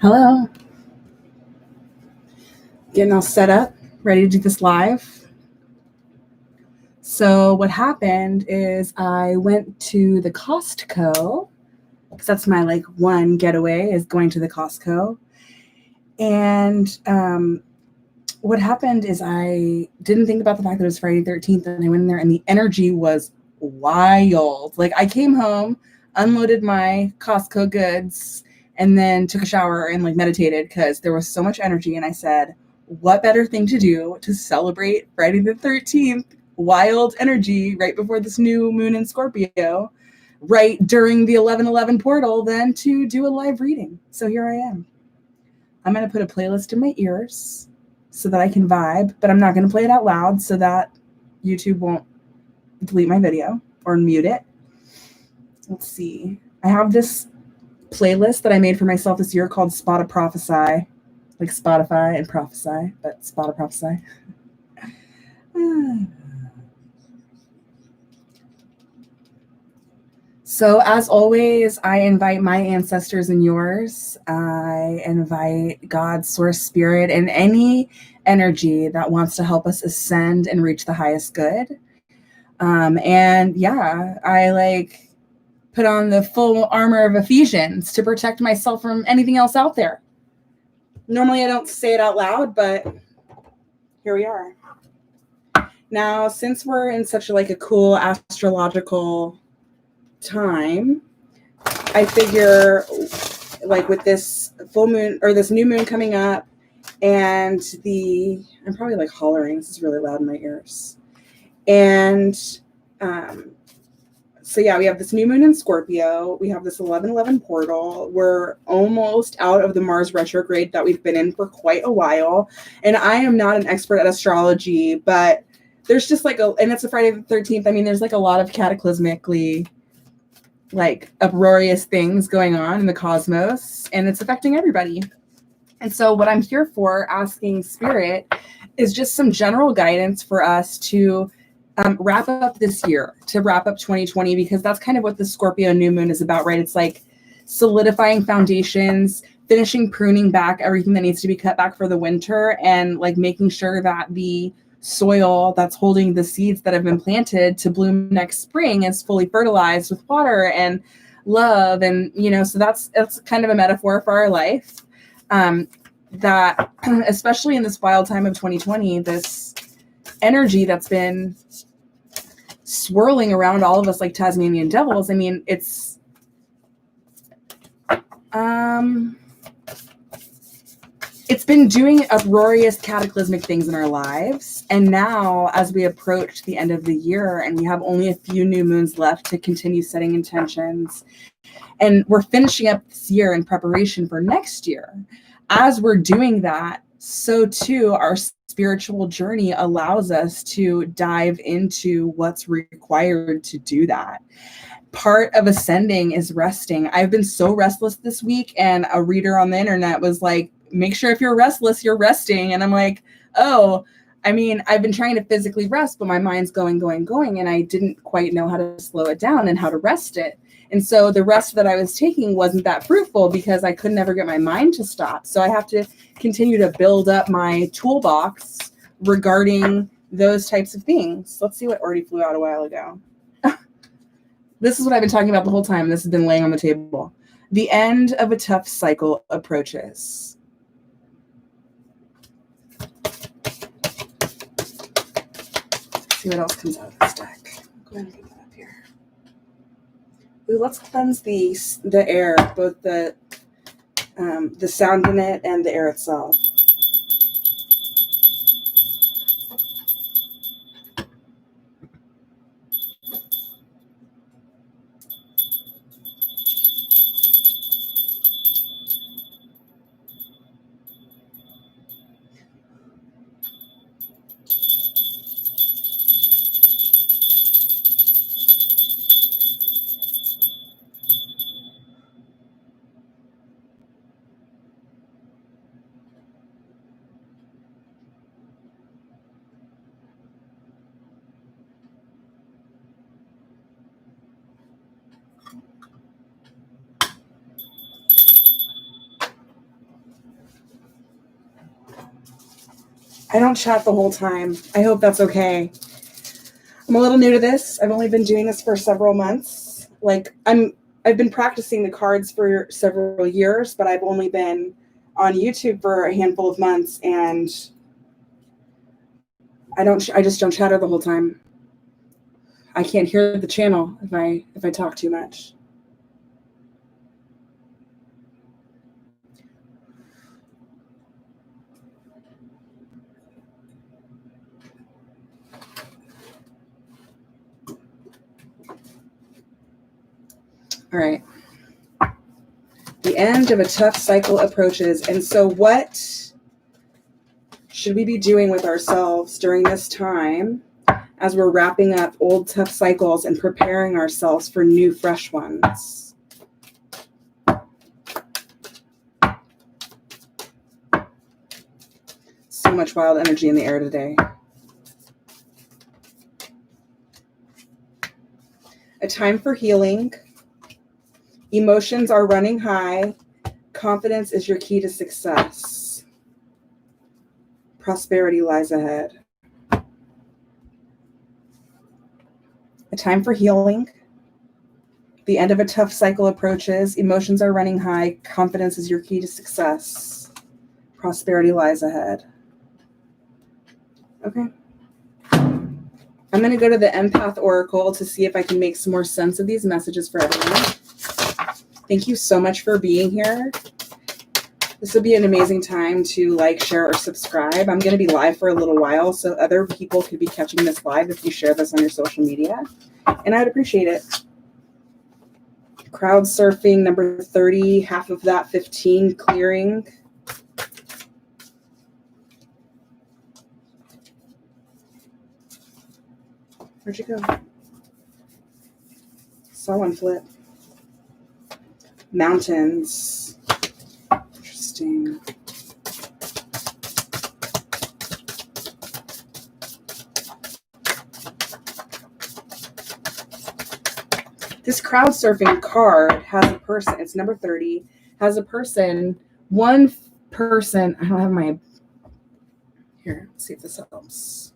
Hello. Getting all set up, ready to do this live. So what happened is I went to the Costco, because that's my like one getaway is going to the Costco. And what happened is I didn't think about the fact that it was Friday the 13th, and I went in there and the energy was wild. Like I came home, unloaded my Costco goods, and then took a shower and like meditated because there was so much energy. And I said, what better thing to do to celebrate Friday the 13th, wild energy right before this new moon in Scorpio, right during the 11/11 portal, than to do a live reading. So here I am. I'm going to put a playlist in my ears so that I can vibe, but I'm not going to play it out loud so that YouTube won't delete my video or mute it. Let's see. I have this playlist that I made for myself this year called Spot a Prophesy, like Spotify and Prophesy, but Spot a Prophesy. So as always, I invite my ancestors and yours. I invite God, Source, Spirit, and any energy that wants to help us ascend and reach the highest good. And yeah, I like put on the full armor of Ephesians to protect myself from anything else out there. Normally I don't say it out loud, but here we are. Now, since we're in such like a cool astrological time, I figure like with this full moon or this new moon coming up and I'm probably like hollering. This is really loud in my ears. And so yeah, we have this new moon in Scorpio. We have this 11/11 portal. We're almost out of the Mars retrograde that we've been in for quite a while. And I am not an expert at astrology, but there's just like and it's a Friday the 13th. I mean, there's like a lot of cataclysmically like uproarious things going on in the cosmos, and it's affecting everybody. And so what I'm here for, asking Spirit, is just some general guidance for us to wrap up this year, to wrap up 2020, because that's kind of what the Scorpio new moon is about, right? It's like solidifying foundations, finishing pruning back everything that needs to be cut back for the winter, and like making sure that the soil that's holding the seeds that have been planted to bloom next spring is fully fertilized with water and love. And, you know, so that's kind of a metaphor for our life. That especially in this wild time of 2020, this energy that's been swirling around all of us like Tasmanian devils. I mean, it's been doing uproarious cataclysmic things in our lives. And now as we approach the end of the year and we have only a few new moons left to continue setting intentions, and we're finishing up this year in preparation for next year, as we're doing that, so too our spiritual journey allows us to dive into what's required to do that. Part of ascending is resting. I've been so restless this week, and a reader on the internet was like, make sure if you're restless, you're resting. And I'm like, oh, I mean, I've been trying to physically rest, but my mind's going. And I didn't quite know how to slow it down and how to rest it. And so the rest that I was taking wasn't that fruitful because I could never get my mind to stop. So I have to continue to build up my toolbox regarding those types of things. Let's see what already flew out a while ago. This is what I've been talking about the whole time. This has been laying on the table. The end of a tough cycle approaches. Let's see what else comes out of this deck. Go ahead and put that up here. Ooh, let's cleanse the air, both the sound in it and the air itself. I don't chat the whole time. I hope that's okay. I'm a little new to this. I've only been doing this for several months. I've been practicing the cards for several years, but I've only been on YouTube for a handful of months, and I just don't chatter the whole time. I can't hear the channel if I talk too much. All right. The end of a tough cycle approaches. And so what should we be doing with ourselves during this time as we're wrapping up old tough cycles and preparing ourselves for new fresh ones? So much wild energy in the air today. A time for healing. Emotions are running high. Confidence is your key to success. Prosperity lies ahead. A time for healing. The end of a tough cycle approaches. Emotions are running high. Confidence is your key to success. Prosperity lies ahead. Okay. I'm going to go to the Empath Oracle to see if I can make some more sense of these messages for everyone. Thank you so much for being here. This would be an amazing time to like, share, or subscribe. I'm going to be live for a little while, so other people could be catching this live if you share this on your social media, and I'd appreciate it. Crowd surfing, number 30, half of that 15, clearing. Where'd you go? Saw one flip. Mountains. Interesting. This crowd surfing card has a person, it's number 30, has a person, one person, I don't have my, here, let's see if this helps.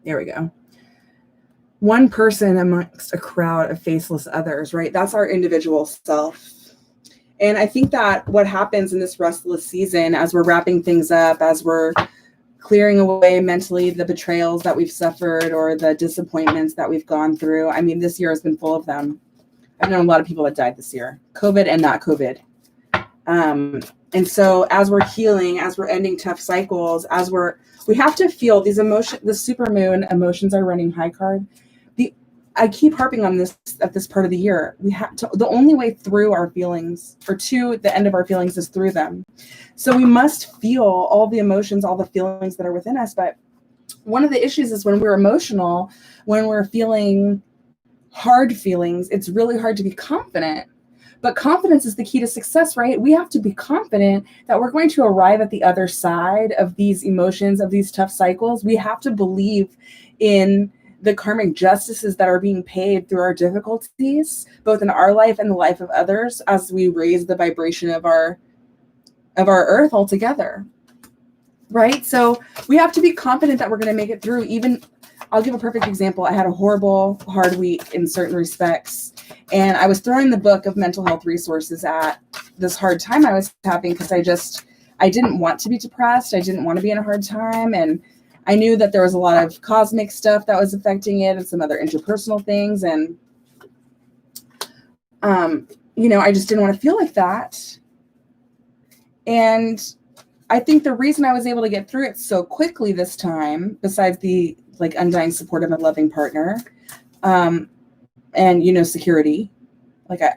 There we go. One person amongst a crowd of faceless others, right? That's our individual self. And I think that what happens in this restless season, as we're wrapping things up, as we're clearing away mentally the betrayals that we've suffered or the disappointments that we've gone through. I mean, this year has been full of them. I've known a lot of people that died this year, COVID and not COVID. And so as we're healing, as we're ending tough cycles, we have to feel these emotions, the supermoon emotions are running high card. I keep harping on this at this part of the year. We have to, the only way through our feelings, or to the end of our feelings, is through them. So we must feel all the emotions, all the feelings that are within us. But one of the issues is when we're emotional, when we're feeling hard feelings, it's really hard to be confident. But confidence is the key to success, right? We have to be confident that we're going to arrive at the other side of these emotions, of these tough cycles. We have to believe in the karmic justices that are being paid through our difficulties, both in our life and the life of others, as we raise the vibration of our earth altogether. Right? So we have to be confident that we're going to make it through. Even, I'll give a perfect example. I had a horrible, hard week in certain respects, and I was throwing the book of mental health resources at this hard time I was having, because I didn't want to be depressed. I didn't want to be in a hard time. And I knew that there was a lot of cosmic stuff that was affecting it and some other interpersonal things. And, I just didn't want to feel like that. And I think the reason I was able to get through it so quickly this time, besides the undying support of a loving partner, and, security,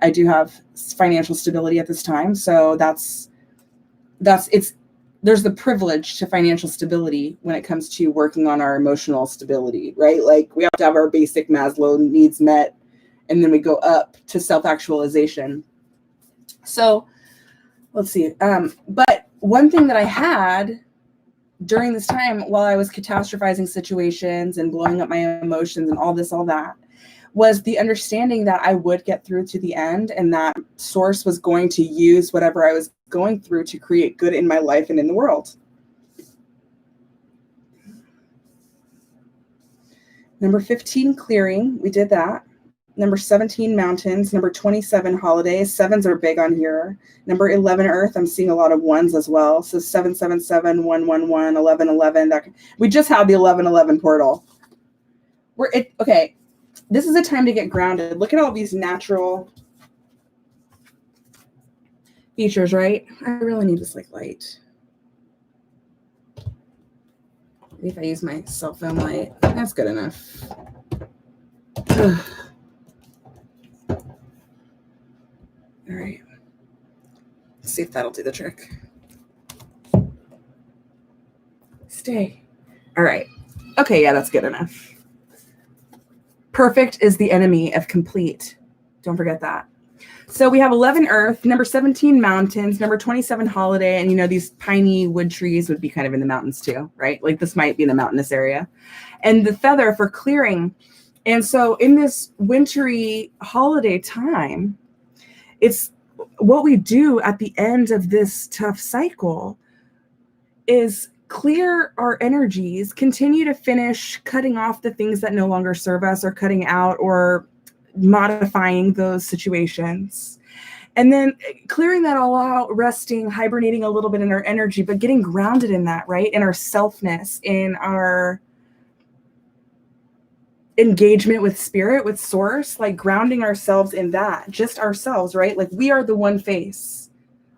I do have financial stability at this time. So there's the privilege to financial stability when it comes to working on our emotional stability, right? We have to have our basic Maslow needs met, and then we go up to self-actualization. So let's see. But one thing that I had during this time, while I was catastrophizing situations and blowing up my emotions and all that, was the understanding that I would get through to the end, and that source was going to use whatever I was going through to create good in my life and in the world. Number 15, clearing. We did that. Number 17, mountains. Number 27, holidays. Sevens are big on here. Number 11, earth. I'm seeing a lot of ones as well. So 777, 111, 1111. We just had the 1111 portal. Okay. This is a time to get grounded. Look at all these natural features, right? I really need this light. Maybe if I use my cell phone light, that's good enough. Ugh. All right. Let's see if that'll do the trick. Stay. All right. Okay, yeah, that's good enough. Perfect is the enemy of complete. Don't forget that. So we have 11 earth, number 17 mountains, number 27 holiday, and these piney wood trees would be kind of in the mountains too, right? This might be in a mountainous area. And the feather for clearing. And so in this wintry holiday time, it's what we do at the end of this tough cycle is clear our energies, continue to finish cutting off the things that no longer serve us, or cutting out or modifying those situations. And then clearing that all out, resting, hibernating a little bit in our energy, but getting grounded in that, right? In our selfness, in our engagement with spirit, with source, grounding ourselves in that, just ourselves, right? We are the one face.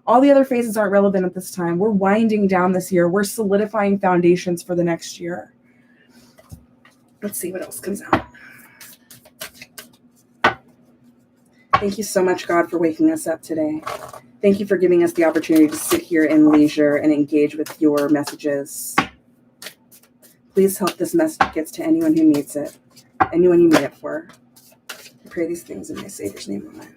All the other phases aren't relevant at this time. We're winding down this year. We're solidifying foundations for the next year. Let's see what else comes out. Thank you so much, God, for waking us up today. Thank you for giving us the opportunity to sit here in leisure and engage with your messages. Please help this message get to anyone who needs it, anyone you made it for. I pray these things in my Savior's name. Amen.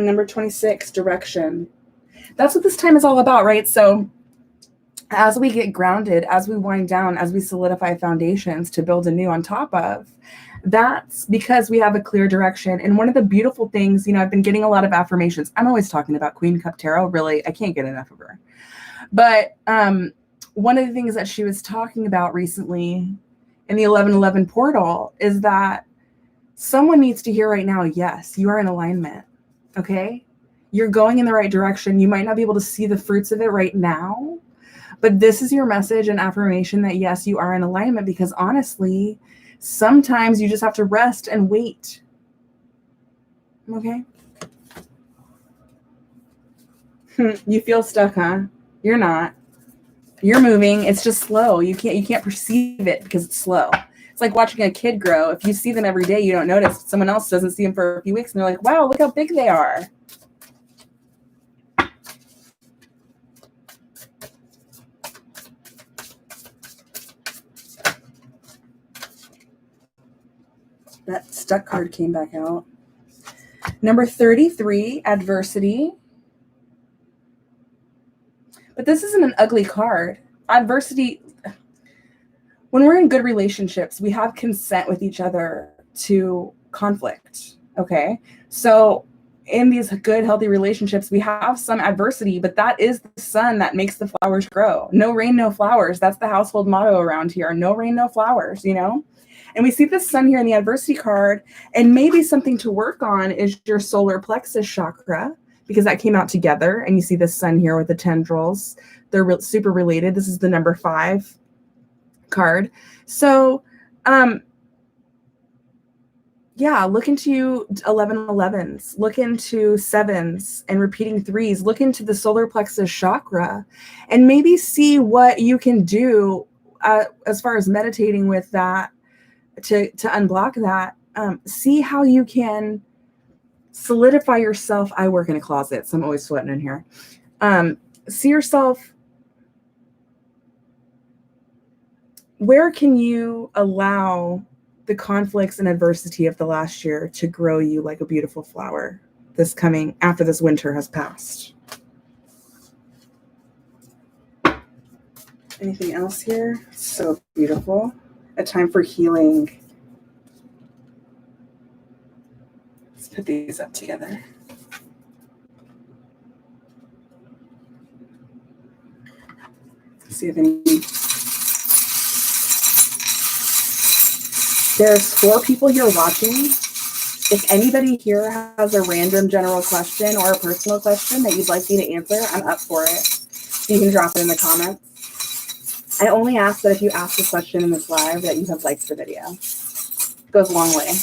Number 26, direction. That's what this time is all about, right? So as we get grounded, as we wind down, as we solidify foundations to build anew on top of, that's because we have a clear direction. And one of the beautiful things, I've been getting a lot of affirmations. I'm always talking about Queen Cup Tarot. Really, I can't get enough of her. But one of the things that she was talking about recently in the 1111 portal is that someone needs to hear right now, yes, you are in alignment. Okay? You're going in the right direction. You might not be able to see the fruits of it right now, but this is your message and affirmation that yes, you are in alignment, because honestly, sometimes you just have to rest and wait. Okay? You feel stuck, huh? You're not. You're moving. It's just slow. You can't perceive it because it's slow. It's like watching a kid grow. If you see them every day, you don't notice. Someone else doesn't see them for a few weeks, and they're like, wow, look how big they are. That stuck card came back out. Number 33, adversity. But this isn't an ugly card. Adversity, when we're in good relationships, we have consent with each other to conflict, okay? So in these good, healthy relationships, we have some adversity, but that is the sun that makes the flowers grow. No rain, no flowers. That's the household motto around here. No rain, no flowers, you know? And we see the sun here in the adversity card, and maybe something to work on is your solar plexus chakra, because that came out together, and you see the sun here with the tendrils. They're super related. This is the number 5 card. So, yeah, look into 1111s, look into 7s and repeating 3s, look into the solar plexus chakra, and maybe see what you can do as far as meditating with that to unblock that. See how you can solidify yourself. I work in a closet, so I'm always sweating in here. See yourself. Where can you allow the conflicts and adversity of the last year to grow you like a beautiful flower this coming after this winter has passed? Anything else here? So beautiful. A time for healing. Let's put these up together. Let's see if any. There's 4 people here watching. If anybody here has a random general question or a personal question that you'd like me to answer, I'm up for it. So you can drop it in the comments. I only ask that if you ask a question in this live that you have liked the video. It goes a long way.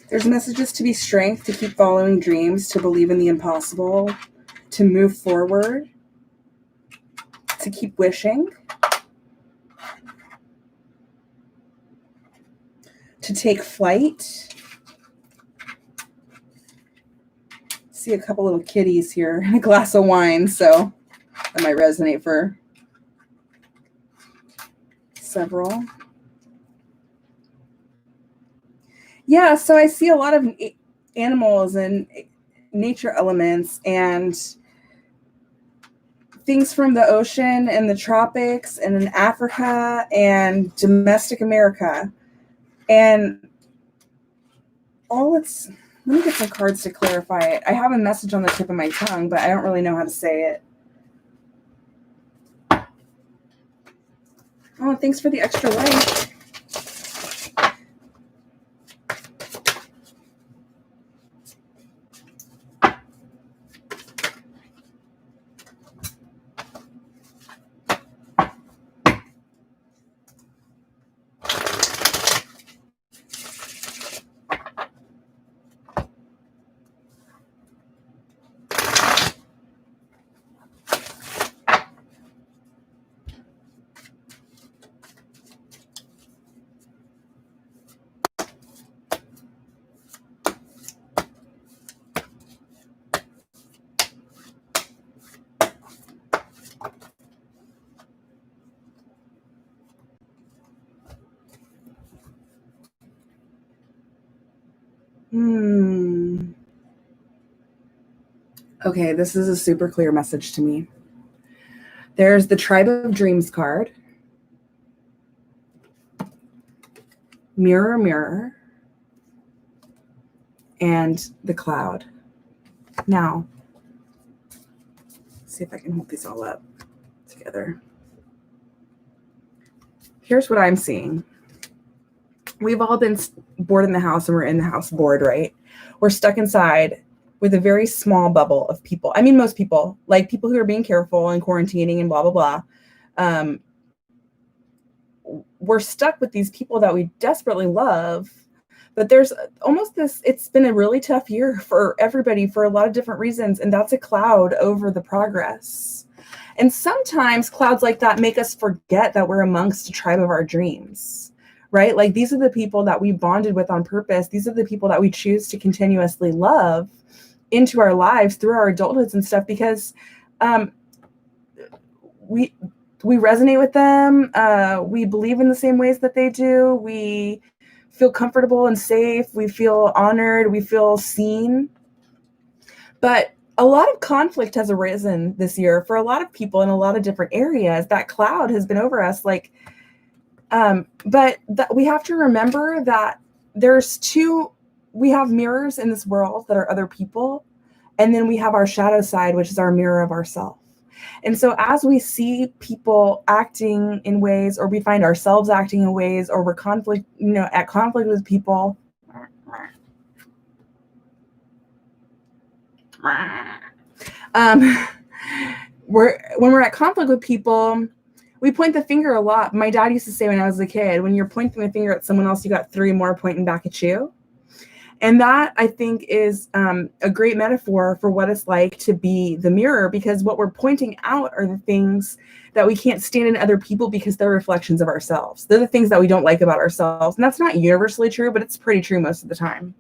There's messages to be strength, to keep following dreams, to believe in the impossible, to move forward, to keep wishing, to take flight. See a couple little kitties here and a glass of wine, so that might resonate for several. Yeah, so I see a lot of animals and nature elements and things from the ocean and the tropics and in Africa and domestic America. And let me get some cards to clarify it. I have a message on the tip of my tongue, but I don't really know how to say it. Oh, thanks for the extra light. Okay, this is a super clear message to me. There's the Tribe of Dreams card. Mirror, mirror. And the cloud. Now, let's see if I can hold these all up together. Here's what I'm seeing. We've all been bored in the house, and we're in the house bored, right? We're stuck inside with a very small bubble of people. I mean, most people, like people who are being careful and quarantining and blah, blah, blah. Um, we're stuck with these people that we desperately love, but there's almost this, it's been a really tough year for everybody for a lot of different reasons, and that's a cloud over the progress. And sometimes clouds like that make us forget that we're amongst a tribe of our dreams, right? Like, these are the people that we bonded with on purpose. These are the people that we choose to continuously love into our lives through our adulthoods and stuff, because we resonate with them. We believe in the same ways that they do. We feel comfortable and safe. We feel honored. We feel seen. But a lot of conflict has arisen this year for a lot of people in a lot of different areas. That cloud has been over us. But we have to remember that we have mirrors in this world that are other people. And then we have our shadow side, which is our mirror of ourselves. And so as we see people acting in ways, or we find ourselves acting in ways, or we're at conflict with people, when we're at conflict with people, we point the finger a lot. My dad used to say when I was a kid, when you're pointing the finger at someone else, you got 3 more pointing back at you. And that, I think, is a great metaphor for what it's like to be the mirror, because what we're pointing out are the things that we can't stand in other people because they're reflections of ourselves. They're the things that we don't like about ourselves. And that's not universally true, but it's pretty true most of the time.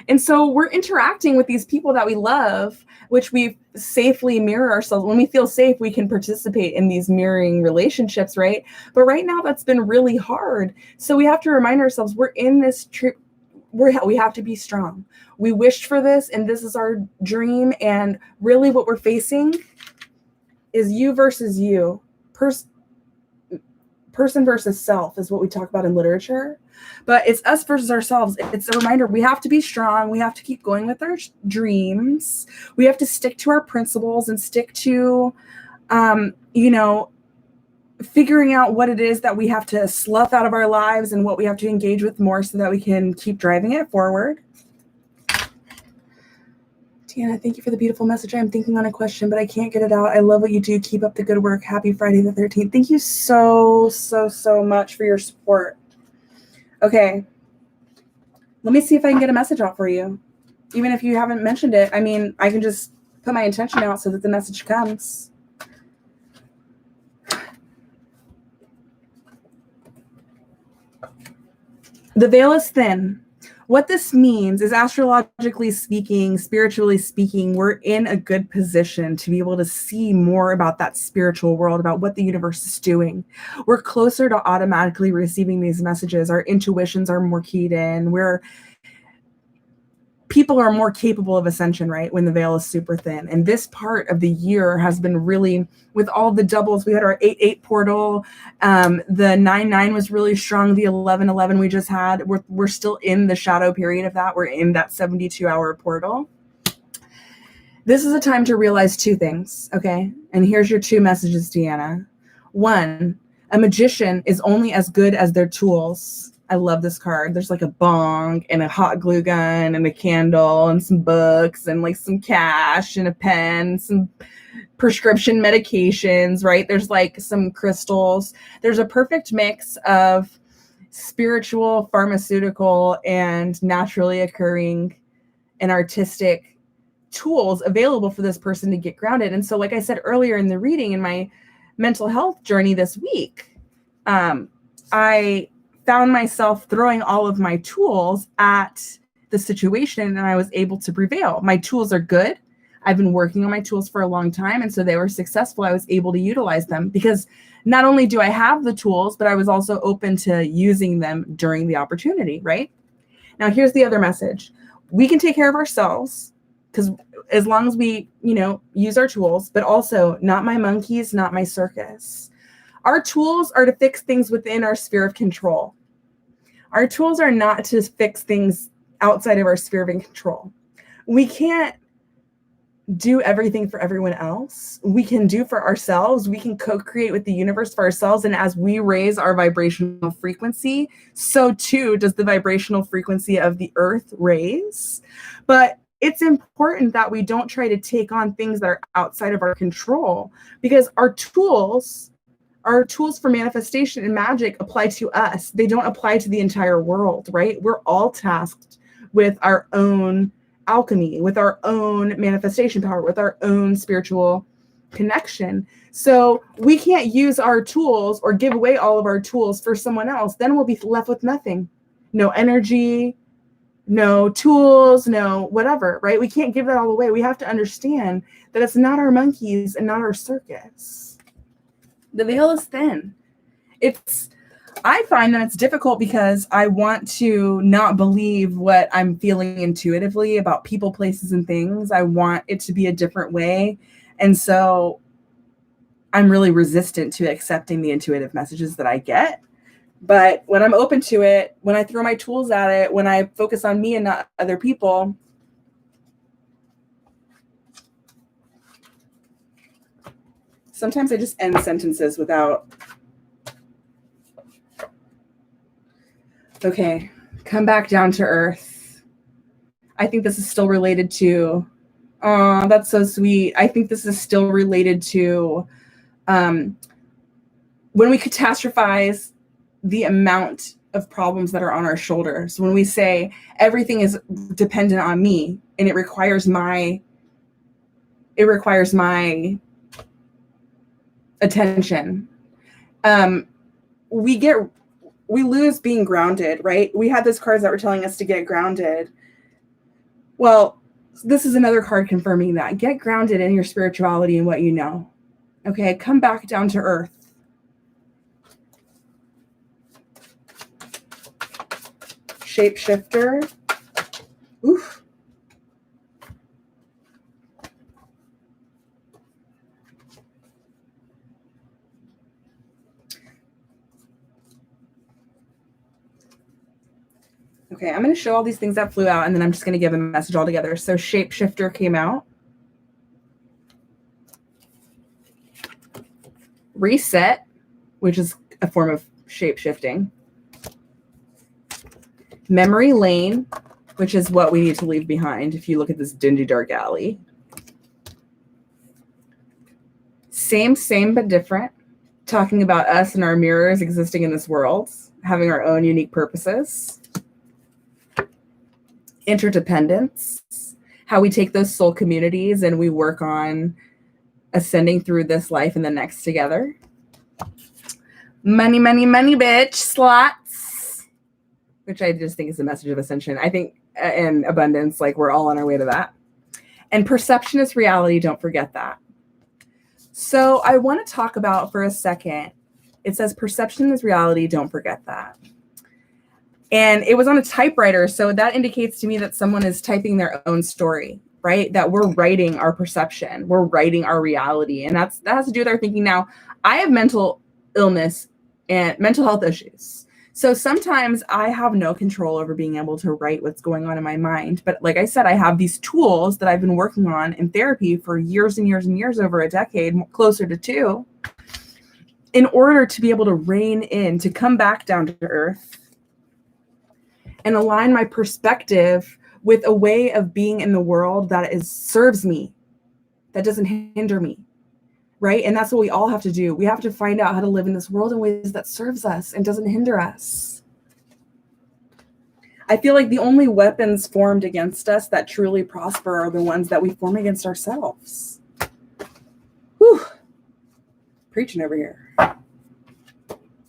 And so we're interacting with these people that we love, which we safely mirror ourselves. When we feel safe, we can participate in these mirroring relationships, right? But right now, that's been really hard. So we have to remind ourselves we're in this trip. We have to be strong. We wished for this, and this is our dream. And really what we're facing is you versus you. Person versus self is what we talk about in literature. But it's us versus ourselves. It's a reminder we have to be strong. We have to keep going with our dreams. We have to stick to our principles and stick to, figuring out what it is that we have to slough out of our lives and what we have to engage with more so that we can keep driving it forward. Tiana, thank you for the beautiful message. I'm thinking on a question, but I can't get it out. I love what you do. Keep up the good work. Happy Friday the 13th. Thank you so, so, so much for your support. Okay. Let me see if I can get a message out for you. Even if you haven't mentioned it, I mean, I can just put my intention out so that the message comes. The veil is thin. What this means is, astrologically speaking, spiritually speaking, we're in a good position to be able to see more about that spiritual world, about what the universe is doing. We're closer to automatically receiving these messages. Our intuitions are more keyed in. People are more capable of ascension, right, when the veil is super thin. And this part of the year has been really, with all the doubles, we had our 8-8 portal. The 9-9 was really strong. The 11-11 we just had, we're still in the shadow period of that. We're in that 72-hour portal. This is a time to realize 2 things, okay? And here's your 2 messages, Deanna. 1, a magician is only as good as their tools. I love this card. There's like a bong and a hot glue gun and a candle and some books and like some cash and a pen, some prescription medications, right? There's like some crystals. There's a perfect mix of spiritual, pharmaceutical, and naturally occurring and artistic tools available for this person to get grounded. And so, like I said earlier in the reading, in my mental health journey this week, I found myself throwing all of my tools at the situation, and I was able to prevail. My tools are good. I've been working on my tools for a long time, and so they were successful. I was able to utilize them because not only do I have the tools, but I was also open to using them during the opportunity, right? Now, here's the other message. We can take care of ourselves, because as long as we, use our tools, but also not my monkeys, not my circus. Our tools are to fix things within our sphere of control. Our tools are not to fix things outside of our sphere of control. We can't do everything for everyone else. We can do for ourselves. We can co-create with the universe for ourselves. And as we raise our vibrational frequency, so too does the vibrational frequency of the earth raise. But it's important that we don't try to take on things that are outside of our control, because our tools Our tools for manifestation and magic apply to us. They don't apply to the entire world, right? We're all tasked with our own alchemy, with our own manifestation power, with our own spiritual connection. So we can't use our tools or give away all of our tools for someone else. Then we'll be left with nothing. No energy, no tools, no whatever, right? We can't give that all away. We have to understand that it's not our monkeys and not our circus. The veil is thin. I find that it's difficult because I want to not believe what I'm feeling intuitively about people, places, and things. I want it to be a different way. And so I'm really resistant to accepting the intuitive messages that I get. But when I'm open to it, when I throw my tools at it, when I focus on me and not other people, sometimes I just end sentences without. Okay, come back down to earth. I think this is still related to, oh, that's so sweet. I think this is still related to when we catastrophize the amount of problems that are on our shoulders. When we say everything is dependent on me and it requires my attention, we lose being grounded, right? We had those cards that were telling us to get grounded. Well, this is another card confirming that. Get grounded in your spirituality and what you know. Okay, come back down to earth. Shapeshifter. Oof. Okay, I'm going to show all these things that flew out, and then I'm just going to give a message all together. So Shapeshifter came out. Reset, which is a form of shape-shifting. Memory lane, which is what we need to leave behind if you look at this dingy dark alley. Same, but different. Talking about us and our mirrors existing in this world, having our own unique purposes. Interdependence, how we take those soul communities and we work on ascending through this life and the next together. Money, bitch, slots, which I just think is a message of ascension. I think in abundance, like we're all on our way to that. And perception is reality. Don't forget that. So I want to talk about for a second, it says perception is reality. Don't forget that. And it was on a typewriter. So that indicates to me that someone is typing their own story, right? That we're writing our perception. We're writing our reality. And that has to do with our thinking. Now, I have mental illness and mental health issues. So sometimes I have no control over being able to write what's going on in my mind. But like I said, I have these tools that I've been working on in therapy for years and years and years, over a decade, closer to 2, in order to be able to rein in, to come back down to earth and align my perspective with a way of being in the world that serves me, that doesn't hinder me, right? And that's what we all have to do. We have to find out how to live in this world in ways that serves us and doesn't hinder us. I feel like the only weapons formed against us that truly prosper are the ones that we form against ourselves. Whew. Preaching over here. I'm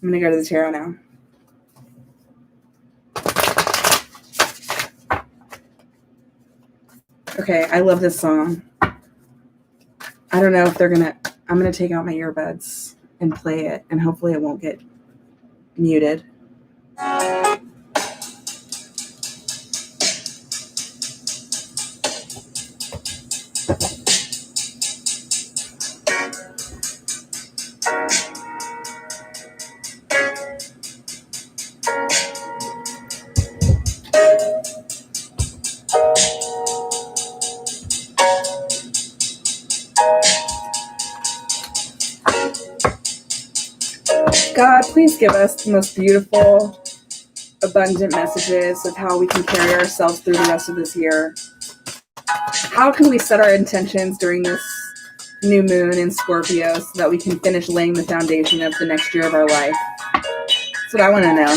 going to go to the tarot now. Okay, I love this song. I don't know if I'm going to take out my earbuds and play it, and hopefully it won't get muted. God, please give us the most beautiful, abundant messages of how we can carry ourselves through the rest of this year. How can we set our intentions during this new moon in Scorpio so that we can finish laying the foundation of the next year of our life? That's what I want to know.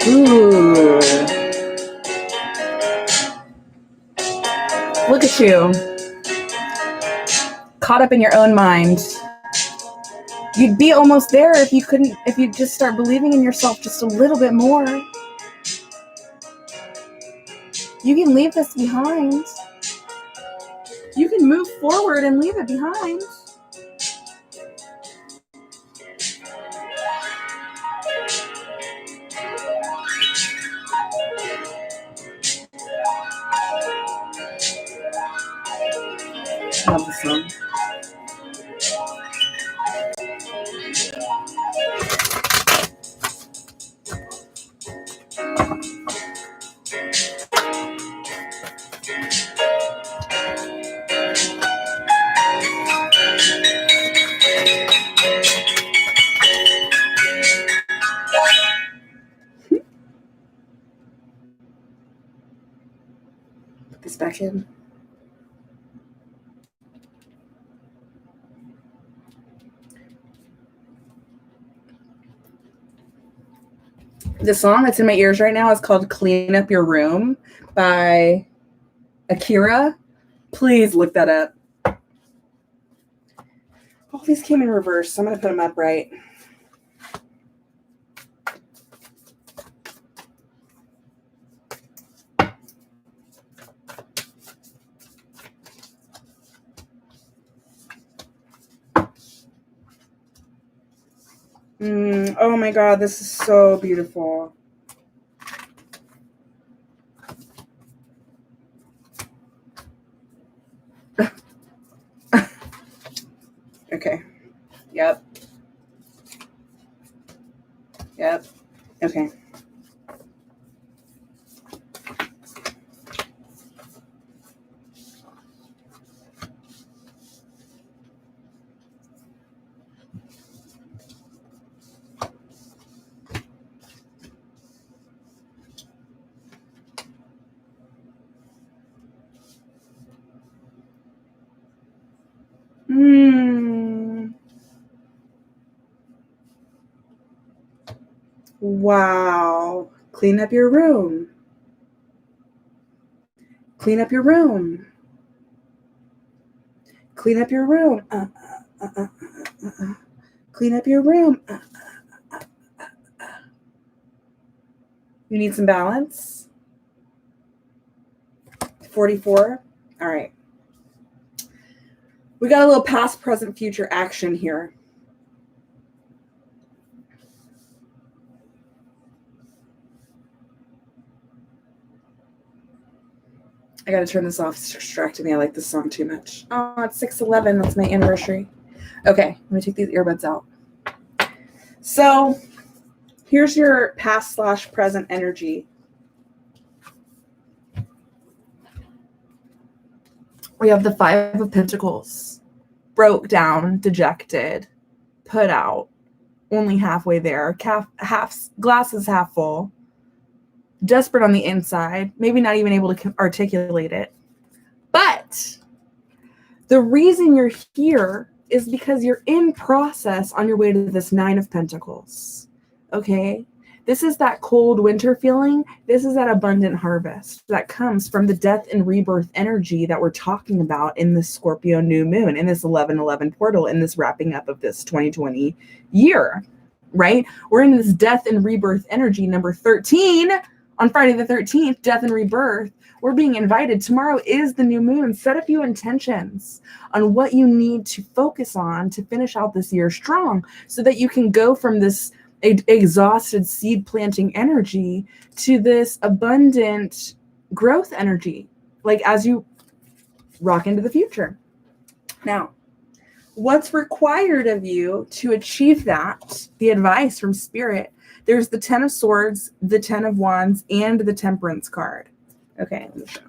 Ooh. Look at you. Caught up in your own mind. You'd be almost there if you just start believing in yourself just a little bit more. You can leave this behind. You can move forward and leave it behind. I love this song. Put this back in. The song that's in my ears right now is called Clean Up Your Room by Akira. Please look that up. All these came in reverse, so I'm going to put them upright. Oh my God, this is so beautiful. Okay. Yep. Okay. Wow. Clean up your room. Clean up your room. Clean up your room. Clean up your room. You need some balance? 44. All right. We got a little past, present, future action here. I got to turn this off. It's distracting me. I like this song too much. Oh, it's 6/11. That's my anniversary. Okay, let me take these earbuds out. So here's your past/present energy. We have the Five of Pentacles, broke down, dejected, put out, only halfway there, glass is half full, desperate on the inside, maybe not even able to articulate it. But the reason you're here is because you're in process on your way to this Nine of Pentacles. Okay? This is that cold winter feeling. This is that abundant harvest that comes from the death and rebirth energy that we're talking about in this Scorpio new moon, in this 11/11 portal, in this wrapping up of this 2020 year, right? We're in this death and rebirth energy, number 13, on Friday the 13th, death and rebirth. We're being invited. Tomorrow is the new moon. Set a few intentions on what you need to focus on to finish out this year strong so that you can go from this exhausted seed planting energy to this abundant growth energy, like as you rock into the future. Now, what's required of you to achieve that? The advice from Spirit. There's the 10 of Swords, the 10 of Wands, and the Temperance card. Okay, let me show.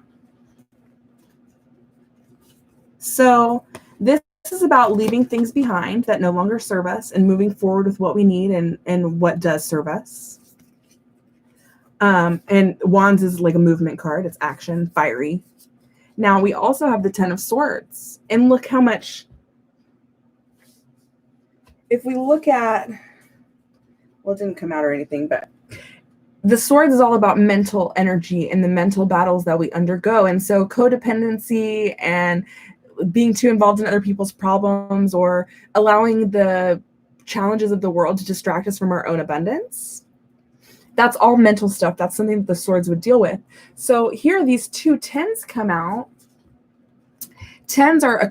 So this is about leaving things behind that no longer serve us and moving forward with what we need and what does serve us. And Wands is like a movement card. It's action, fiery. Now we also have the 10 of Swords. And look how much, if we look at, well, it didn't come out or anything, but the Swords is all about mental energy and the mental battles that we undergo. And so codependency and being too involved in other people's problems or allowing the challenges of the world to distract us from our own abundance, that's all mental stuff. That's something that the Swords would deal with. So here these two 10s come out. 10s are a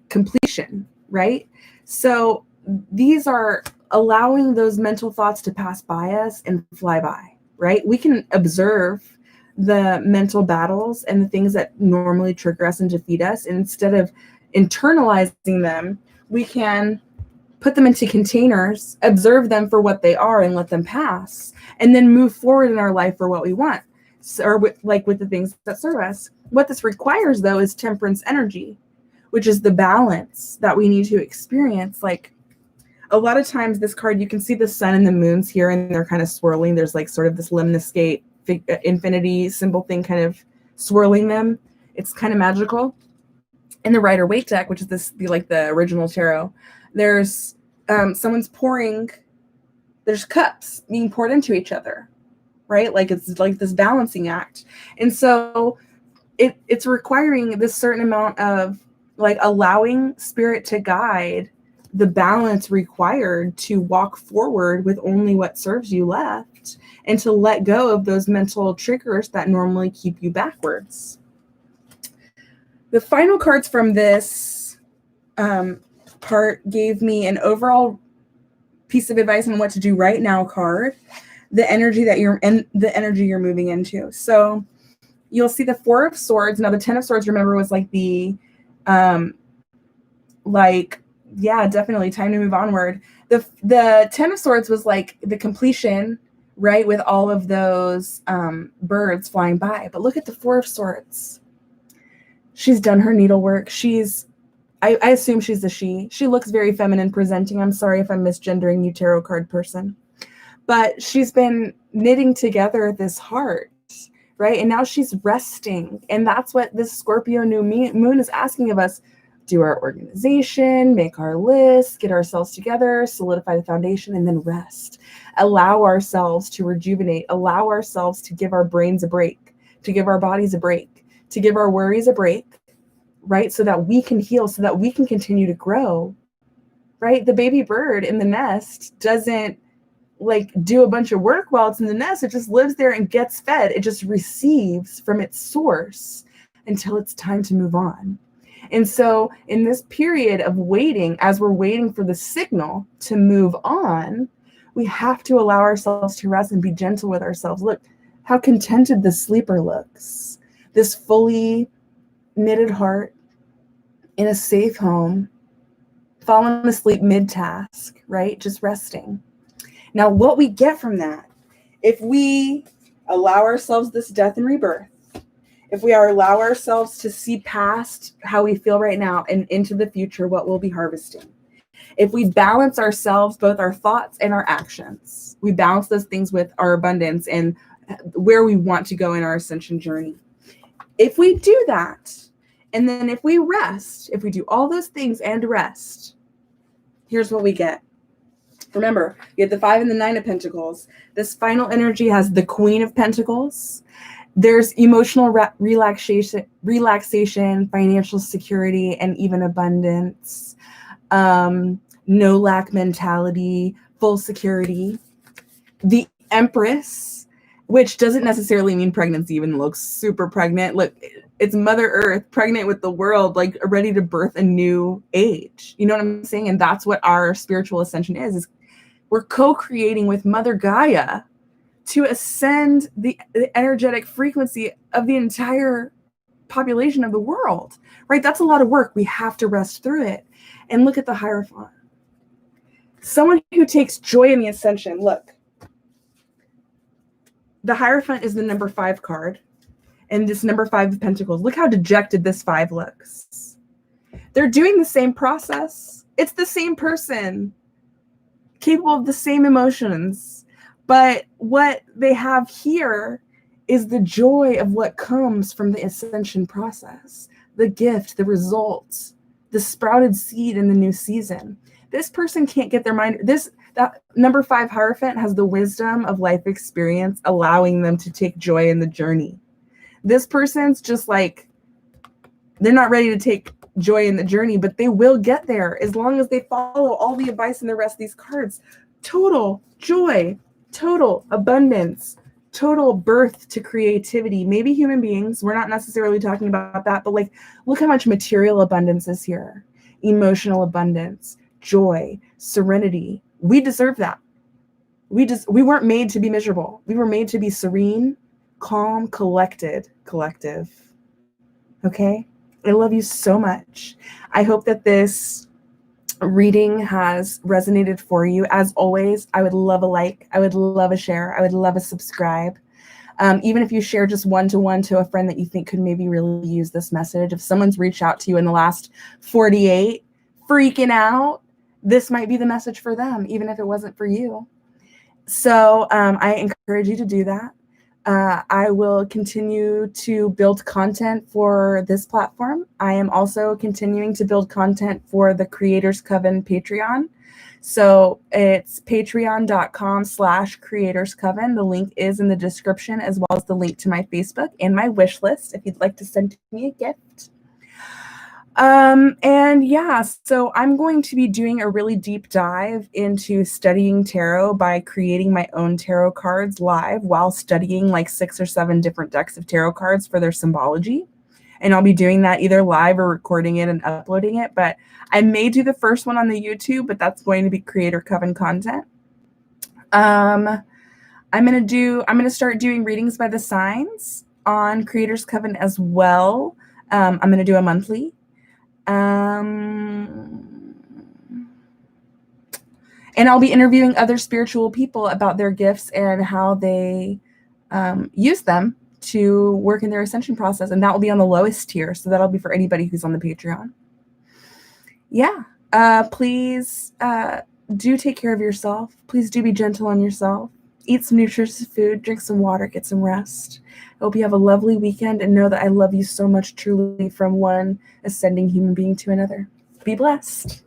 completion, right? So these are allowing those mental thoughts to pass by us and fly by, right? We can observe the mental battles and the things that normally trigger us and defeat us. And instead of internalizing them, we can put them into containers, observe them for what they are and let them pass, and then move forward in our life for what we want. So, or with the things that serve us. What this requires, though, is temperance energy, which is the balance that we need to experience. Like a lot of times this card, you can see the sun and the moons here and they're kind of swirling. There's like sort of this lemniscate infinity symbol thing kind of swirling them. It's kind of magical. In the Rider-Waite deck, which is the original tarot, there's someone's pouring, there's cups being poured into each other, right? Like it's like this balancing act. And so it's requiring this certain amount of like allowing Spirit to guide the balance required to walk forward with only what serves you left and to let go of those mental triggers that normally keep you backwards. The final cards from this part gave me an overall piece of advice on what to do right now card, the energy that you're moving into. So you'll see the 4 of Swords. Now the 10 of Swords, remember, was like the definitely time to move onward. The 10 of Swords was like the completion, right, with all of those birds flying by. But look at the 4 of Swords. She's done her needlework. I assume she's a she. She looks very feminine presenting. I'm sorry if I'm misgendering you, tarot card person. But she's been knitting together this heart, right? And now she's resting. And that's what this Scorpio new moon is asking of us. Do our organization, make our list, get ourselves together, solidify the foundation, and then rest. Allow ourselves to rejuvenate. Allow ourselves to give our brains a break, to give our bodies a break, to give our worries a break, right? So that we can heal, so that we can continue to grow, right? The baby bird in the nest doesn't like do a bunch of work while it's in the nest. It just lives there and gets fed. It just receives from its source until it's time to move on. And so in this period of waiting, as we're waiting for the signal to move on, we have to allow ourselves to rest and be gentle with ourselves. Look how contented the sleeper looks. This fully knitted heart in a safe home, falling asleep mid-task, right? Just resting. Now, what we get from that, if we allow ourselves this death and rebirth, if we allow ourselves to see past how we feel right now and into the future, what we'll be harvesting. If we balance ourselves, both our thoughts and our actions, we balance those things with our abundance and where we want to go in our ascension journey. If we do that, and then if we rest, if we do all those things and rest, here's what we get. Remember, you have the 5 and the 9 of Pentacles. This final energy has the Queen of Pentacles. There's emotional relaxation, financial security, and even abundance. No lack mentality, full security. The Empress, which doesn't necessarily mean pregnancy, even looks super pregnant. Look, it's Mother Earth pregnant with the world, like ready to birth a new age. You know what I'm saying? And that's what our spiritual ascension is we're co-creating with Mother Gaia to ascend the energetic frequency of the entire population of the world, right? That's a lot of work. We have to rest through it. And look at the Hierophant. Someone who takes joy in the ascension. Look, the Hierophant is the number 5 card. And this number 5 of Pentacles. Look how dejected this 5 looks. They're doing the same process. It's the same person, capable of the same emotions. But what they have here is the joy of what comes from the ascension process, the gift, the results, the sprouted seed in the new season. This person can't get their mind. That number 5 Hierophant has the wisdom of life experience, allowing them to take joy in the journey. This person's just like, they're not ready to take joy in the journey, but they will get there as long as they follow all the advice in the rest of these cards. Total joy, total abundance, total birth to creativity. Maybe human beings, we're not necessarily talking about that, but like, look how much material abundance is here. Emotional abundance, joy, serenity. We deserve that. We weren't made to be miserable. We were made to be serene, calm, collective. Okay? I love you so much. I hope that this reading has resonated for you. As always, I would love a like. I would love a share. I would love a subscribe. Even if you share just one-to-one to a friend that you think could maybe really use this message. If someone's reached out to you in the last 48, freaking out, this might be the message for them, even if it wasn't for you. So I encourage you to do that. I will continue to build content for this platform. I am also continuing to build content for the Creators Coven Patreon. So it's patreon.com/Creators Coven. The link is in the description, as well as the link to my Facebook and my wish list if you'd like to send me a gift. And yeah, so I'm going to be doing a really deep dive into studying tarot by creating my own tarot cards live while studying like 6 or 7 different decks of tarot cards for their symbology. And I'll be doing that either live or recording it and uploading it. But I may do the first one on the YouTube, but that's going to be Creator Coven content. I'm going to start doing readings by the signs on Creators Coven as well. I'm going to do a monthly. And I'll be interviewing other spiritual people about their gifts and how they use them to work in their ascension process. And that will be on the lowest tier. So that'll be for anybody who's on the Patreon. Yeah. Please do take care of yourself. Please do be gentle on yourself. Eat some nutritious food, drink some water, get some rest. I hope you have a lovely weekend and know that I love you so much, truly, from one ascending human being to another. Be blessed.